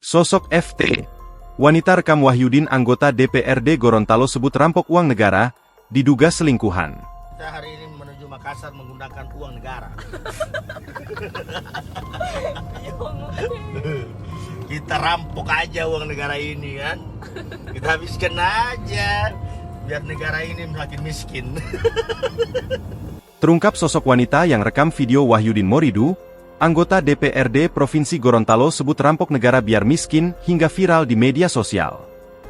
Sosok FT. Wanita rekam Wahyudin anggota DPRD Gorontalo sebut rampok uang negara, diduga selingkuhan. Kita hari ini menuju Makassar menggunakan uang negara. Kita rampok aja uang negara ini kan. Kita habiskan aja. Biar negara ini makin miskin. Terungkap sosok wanita yang rekam video Wahyudin Moridu, anggota DPRD Provinsi Gorontalo sebut rampok negara biar miskin hingga viral di media sosial.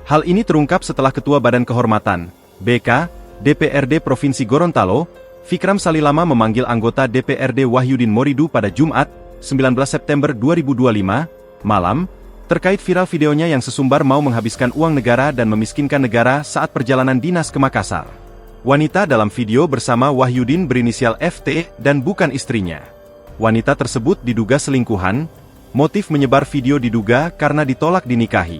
Hal ini terungkap setelah Ketua Badan Kehormatan, BK, DPRD Provinsi Gorontalo, Fikram Salilama memanggil anggota DPRD Wahyudin Moridu pada Jumat, 19 September 2025, malam, terkait viral videonya yang sesumbar mau menghabiskan uang negara dan memiskinkan negara saat perjalanan dinas ke Makassar. Wanita dalam video bersama Wahyudin berinisial FT dan bukan istrinya. Wanita tersebut diduga selingkuhan, motif menyebar video diduga karena ditolak dinikahi.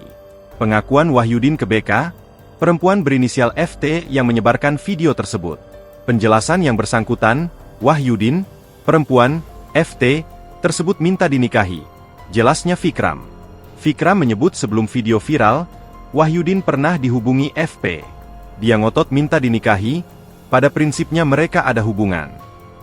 Pengakuan Wahyudin ke BK, perempuan berinisial FT yang menyebarkan video tersebut. Penjelasan yang bersangkutan, Wahyudin, perempuan, FT, tersebut minta dinikahi. Jelasnya Fikram. Fikram menyebut sebelum video viral, Wahyudin pernah dihubungi FP. Dia ngotot minta dinikahi, pada prinsipnya mereka ada hubungan.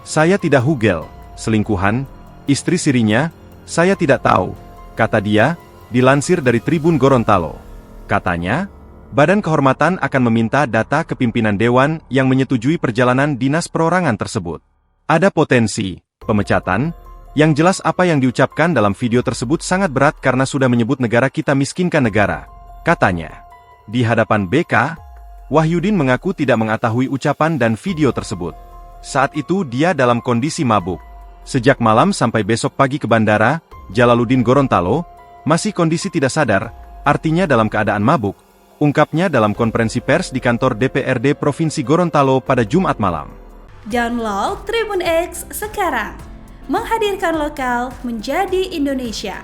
Saya tidak hugel, selingkuhan, istri sirinya, saya tidak tahu, kata dia, dilansir dari Tribun Gorontalo. Katanya, Badan Kehormatan akan meminta data ke pimpinan Dewan yang menyetujui perjalanan dinas perorangan tersebut. Ada potensi pemecatan, yang jelas apa yang diucapkan dalam video tersebut sangat berat karena sudah menyebut negara kita miskinkan negara, katanya. Di hadapan BK, Wahyudin mengaku tidak mengetahui ucapan dan video tersebut. Saat itu dia dalam kondisi mabuk. Sejak malam sampai besok pagi ke bandara, Jalaluddin Gorontalo, masih kondisi tidak sadar, artinya dalam keadaan mabuk, ungkapnya dalam konferensi pers di kantor DPRD Provinsi Gorontalo pada Jumat malam. Download Tribun X sekarang, menghadirkan lokal menjadi Indonesia.